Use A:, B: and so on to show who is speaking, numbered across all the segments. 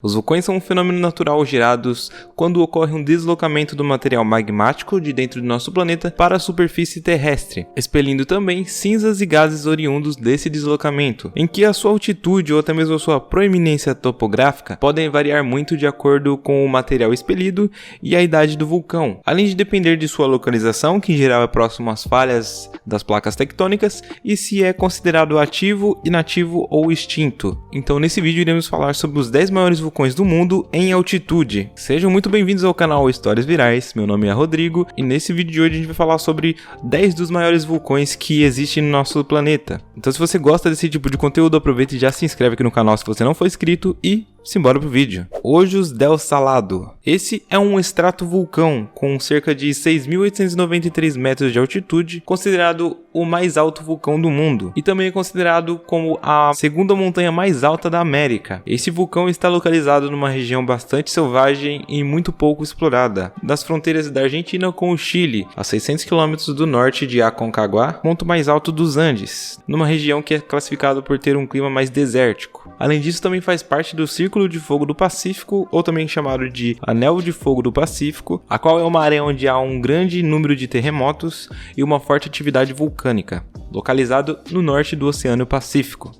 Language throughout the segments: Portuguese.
A: Os vulcões são um fenômeno natural gerados quando ocorre um deslocamento do material magmático de dentro do nosso planeta para a superfície terrestre, expelindo também cinzas e gases oriundos desse deslocamento, em que a sua altitude ou até mesmo a sua proeminência topográfica podem variar muito de acordo com o material expelido e a idade do vulcão, além de depender de sua localização, que em geral é próximo às falhas das placas tectônicas, e se é considerado ativo, inativo ou extinto. Então nesse vídeo iremos falar sobre os 10 maiores vulcões do mundo em altitude. Sejam muito bem-vindos ao canal Histórias Virais, meu nome é Rodrigo e nesse vídeo de hoje a gente vai falar sobre 10 dos maiores vulcões que existem no nosso planeta. Então se você gosta desse tipo de conteúdo, aproveita e já se inscreve aqui no canal se você não for inscrito e simbora pro vídeo. Ojos del Salado. Esse é um estratovulcão com cerca de 6.893 metros de altitude, considerado o mais alto vulcão do mundo e também é considerado como a segunda montanha mais alta da América. Esse vulcão está localizado numa região bastante selvagem e muito pouco explorada, das fronteiras da Argentina com o Chile, a 600 km do norte de Aconcagua, ponto mais alto dos Andes, numa região que é classificada por ter um clima mais desértico. Além disso, também faz parte do Círculo de Fogo do Pacífico, ou também chamado de Anel de Fogo do Pacífico, a qual é uma área onde há um grande número de terremotos e uma forte atividade vulcânica, localizado no norte do Oceano Pacífico.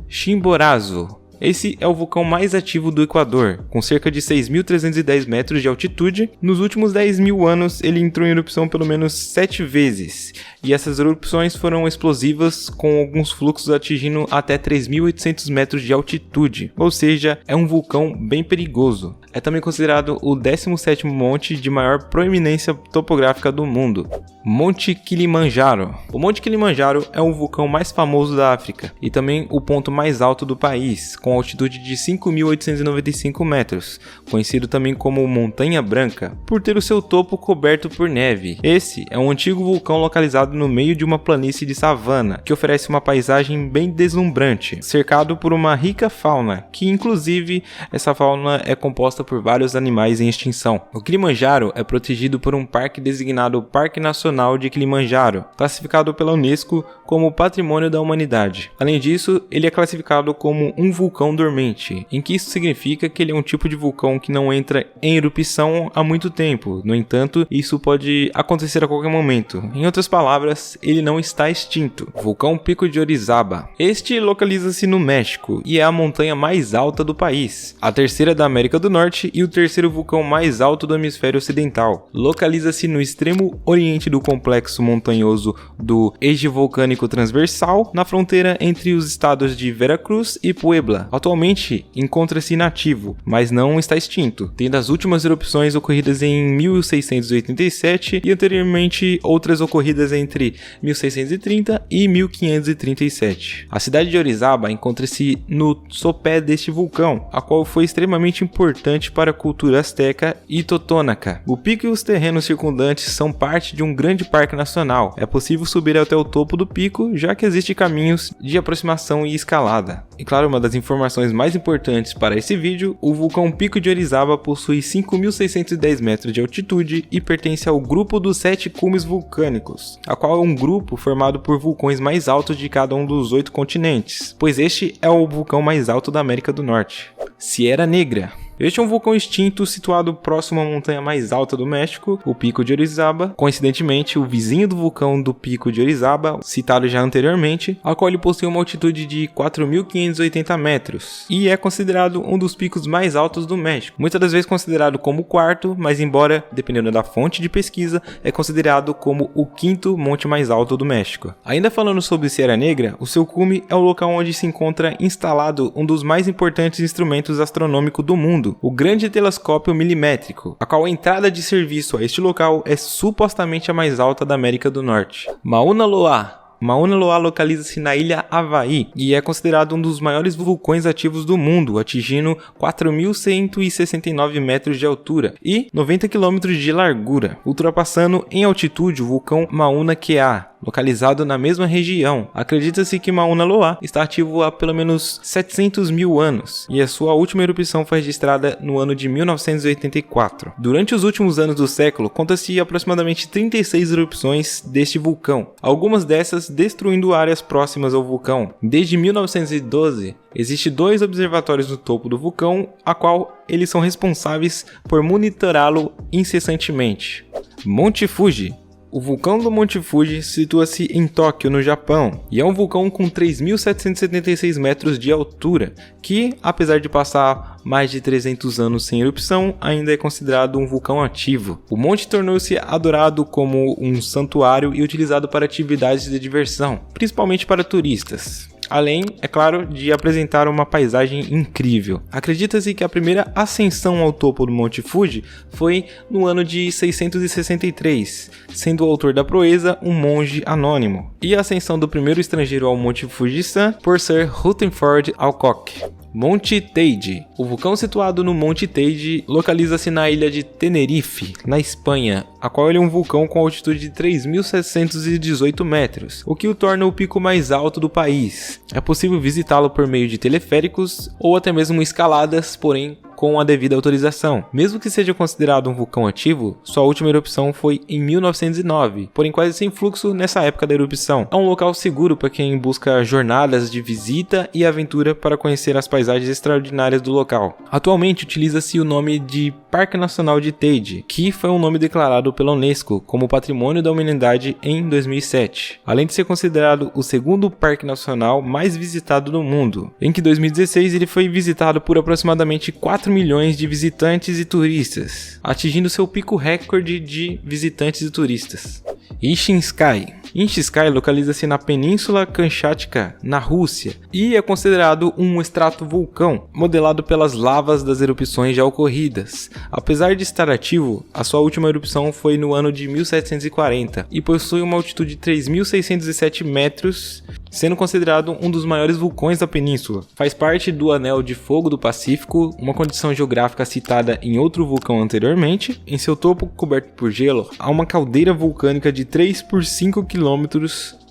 A: Chimborazo. Esse é o vulcão mais ativo do Equador, com cerca de 6.310 metros de altitude. Nos últimos 10 mil anos, ele entrou em erupção pelo menos 7 vezes, e essas erupções foram explosivas, com alguns fluxos atingindo até 3.800 metros de altitude, ou seja, é um vulcão bem perigoso. É também considerado o 17º monte de maior proeminência topográfica do mundo. Monte Kilimanjaro. O Monte Kilimanjaro é o vulcão mais famoso da África e também o ponto mais alto do país, com altitude de 5.895 metros, conhecido também como Montanha Branca, por ter o seu topo coberto por neve. Esse é um antigo vulcão localizado no meio de uma planície de savana, que oferece uma paisagem bem deslumbrante, cercado por uma rica fauna, que inclusive essa fauna é composta por vários animais em extinção. O Kilimanjaro é protegido por um parque designado Parque Nacional de Kilimanjaro, classificado pela Unesco como Patrimônio da Humanidade. Além disso, ele é classificado como um vulcão dormente, em que isso significa que ele é um tipo de vulcão que não entra em erupção há muito tempo. No entanto, isso pode acontecer a qualquer momento. Em outras palavras, ele não está extinto. Vulcão Pico de Orizaba. Este localiza-se no México e é a montanha mais alta do país, a terceira da América do Norte e o terceiro vulcão mais alto do hemisfério ocidental. Localiza-se no extremo oriente do complexo montanhoso do Eje Vulcânico Transversal, na fronteira entre os estados de Veracruz e Puebla. Atualmente encontra-se inativo, mas não está extinto, tendo as últimas erupções ocorridas em 1687 e anteriormente outras ocorridas entre 1630 e 1537. A cidade de Orizaba encontra-se no sopé deste vulcão, a qual foi extremamente importante para a cultura asteca e totônaca. O pico e os terrenos circundantes são parte de um grande parque nacional. É possível subir até o topo do pico, já que existem caminhos de aproximação e escalada. E claro, uma das informações mais importantes para esse vídeo, o vulcão Pico de Orizaba possui 5.610 metros de altitude e pertence ao grupo dos 7 cumes vulcânicos, a qual é um grupo formado por vulcões mais altos de cada um dos 8 continentes, pois este é o vulcão mais alto da América do Norte. Sierra Negra. Este é um vulcão extinto situado próximo à montanha mais alta do México, o Pico de Orizaba. Coincidentemente, o vizinho do vulcão do Pico de Orizaba, citado já anteriormente, a qual ele possui uma altitude de 4.580 metros e é considerado um dos picos mais altos do México. Muitas das vezes considerado como o quarto, mas embora, dependendo da fonte de pesquisa, é considerado como o quinto monte mais alto do México. Ainda falando sobre Sierra Negra, o seu cume é o local onde se encontra instalado um dos mais importantes instrumentos astronômicos do mundo, o Grande Telescópio Milimétrico, a qual a entrada de serviço a este local é supostamente a mais alta da América do Norte. Mauna Loa. Mauna Loa localiza-se na ilha Havaí e é considerado um dos maiores vulcões ativos do mundo, atingindo 4.169 metros de altura e 90 km de largura, ultrapassando em altitude o vulcão Mauna Kea, localizado na mesma região. Acredita-se que Mauna Loa está ativo há pelo menos 700 mil anos, e a sua última erupção foi registrada no ano de 1984. Durante os últimos anos do século, conta-se aproximadamente 36 erupções deste vulcão, algumas dessas destruindo áreas próximas ao vulcão. Desde 1912, existem 2 observatórios no topo do vulcão, a qual eles são responsáveis por monitorá-lo incessantemente. Monte Fuji. O vulcão do Monte Fuji situa-se em Tóquio, no Japão, e é um vulcão com 3.776 metros de altura, que, apesar de passar mais de 300 anos sem erupção, ainda é considerado um vulcão ativo. O monte tornou-se adorado como um santuário e utilizado para atividades de diversão, principalmente para turistas. Além, é claro, de apresentar uma paisagem incrível. Acredita-se que a primeira ascensão ao topo do Monte Fuji foi no ano de 663, sendo o autor da proeza um monge anônimo. E a ascensão do primeiro estrangeiro ao Monte Fuji-san por ser Rutherford Alcock. Monte Teide. O vulcão situado no Monte Teide localiza-se na ilha de Tenerife, na Espanha, a qual ele é um vulcão com altitude de 3.718 metros, o que o torna o pico mais alto do país. É possível visitá-lo por meio de teleféricos ou até mesmo escaladas, porém com a devida autorização. Mesmo que seja considerado um vulcão ativo, sua última erupção foi em 1909, porém quase sem fluxo nessa época da erupção. É um local seguro para quem busca jornadas de visita e aventura para conhecer as paisagens extraordinárias do local. Atualmente utiliza-se o nome de Parque Nacional de Teide, que foi um nome declarado pela Unesco como Patrimônio da Humanidade em 2007, além de ser considerado o segundo parque nacional mais visitado do mundo, em que em 2016 ele foi visitado por aproximadamente 4 milhões de visitantes e turistas, atingindo seu pico recorde de visitantes e turistas. Ishinsky. Ishinsky localiza-se na Península Kamchatka, na Rússia, e é considerado um estratovulcão, modelado pelas lavas das erupções já ocorridas. Apesar de estar ativo, a sua última erupção foi no ano de 1740 e possui uma altitude de 3.607 metros, sendo considerado um dos maiores vulcões da península. Faz parte do Anel de Fogo do Pacífico, uma condição geográfica citada em outro vulcão anteriormente. Em seu topo, coberto por gelo, há uma caldeira vulcânica de 3 por 5 km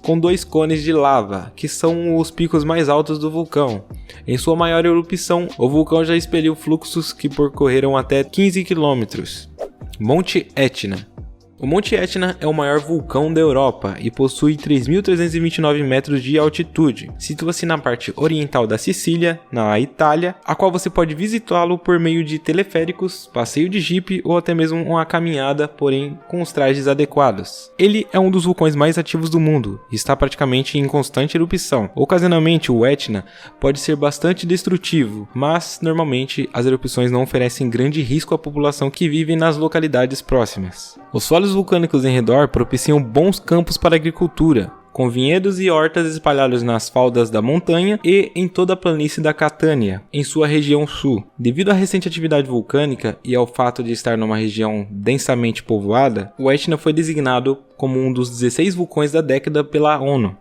A: com 2 cones de lava, que são os picos mais altos do vulcão. Em sua maior erupção, o vulcão já expeliu fluxos que percorreram até 15 km. Monte Etna. O Monte Etna é o maior vulcão da Europa e possui 3.329 metros de altitude. Situa-se na parte oriental da Sicília, na Itália, a qual você pode visitá-lo por meio de teleféricos, passeio de jipe ou até mesmo uma caminhada, porém com os trajes adequados. Ele é um dos vulcões mais ativos do mundo e está praticamente em constante erupção. Ocasionalmente, o Etna pode ser bastante destrutivo, mas normalmente as erupções não oferecem grande risco à população que vive nas localidades próximas. Os solos vulcânicos em redor propiciam bons campos para a agricultura, com vinhedos e hortas espalhados nas faldas da montanha e em toda a planície da Catânia, em sua região sul. Devido à recente atividade vulcânica e ao fato de estar numa região densamente povoada, o Etna foi designado como um dos 16 vulcões da década pela ONU.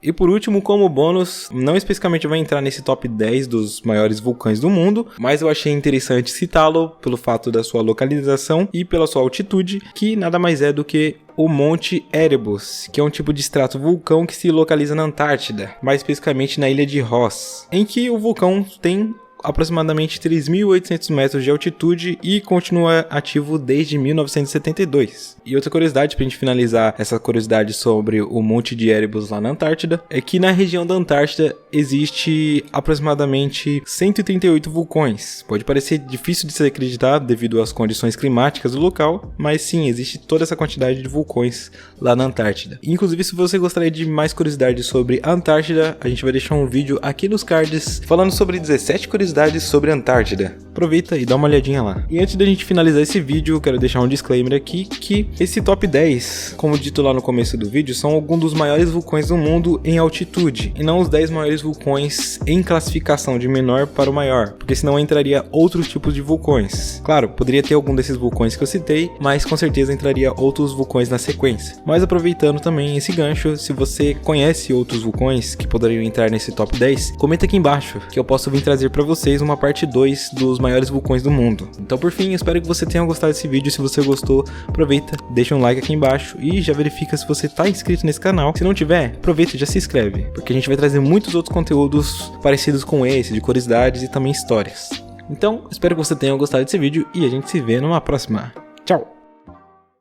A: E por último, como bônus, não especificamente vai entrar nesse top 10 dos maiores vulcões do mundo, mas eu achei interessante citá-lo pelo fato da sua localização e pela sua altitude, que nada mais é do que o Monte Erebus, que é um tipo de estratovulcão que se localiza na Antártida, mais especificamente na ilha de Ross, em que o vulcão tem aproximadamente 3.800 metros de altitude e continua ativo desde 1972. E outra curiosidade, pra gente finalizar essa curiosidade sobre o Monte de Erebus lá na Antártida, é que na região da Antártida existe aproximadamente 138 vulcões. Pode parecer difícil de se acreditar devido às condições climáticas do local, mas sim, existe toda essa quantidade de vulcões lá na Antártida. Inclusive, se você gostaria de mais curiosidades sobre a Antártida, a gente vai deixar um vídeo aqui nos cards falando sobre 17 curiosidades sobre a Antártida. Aproveita e dá uma olhadinha lá. E antes da gente finalizar esse vídeo, eu quero deixar um disclaimer aqui que esse top 10, como dito lá no começo do vídeo, são alguns dos maiores vulcões do mundo em altitude, e não os 10 maiores vulcões em classificação de menor para o maior, porque senão entraria outros tipos de vulcões. Claro, poderia ter algum desses vulcões que eu citei, mas com certeza entraria outros vulcões na sequência. Mas aproveitando também esse gancho, se você conhece outros vulcões que poderiam entrar nesse top 10, comenta aqui embaixo, que eu posso vir trazer para vocês uma parte 2 dos maiores vulcões do mundo. Então por fim, eu espero que você tenha gostado desse vídeo. Se você gostou, aproveita, deixa um like aqui embaixo e já verifica se você está inscrito nesse canal. Se não tiver, aproveita e já se inscreve, porque a gente vai trazer muitos outros conteúdos parecidos com esse, de curiosidades e também histórias. Então, espero que você tenha gostado desse vídeo e a gente se vê numa próxima. Tchau!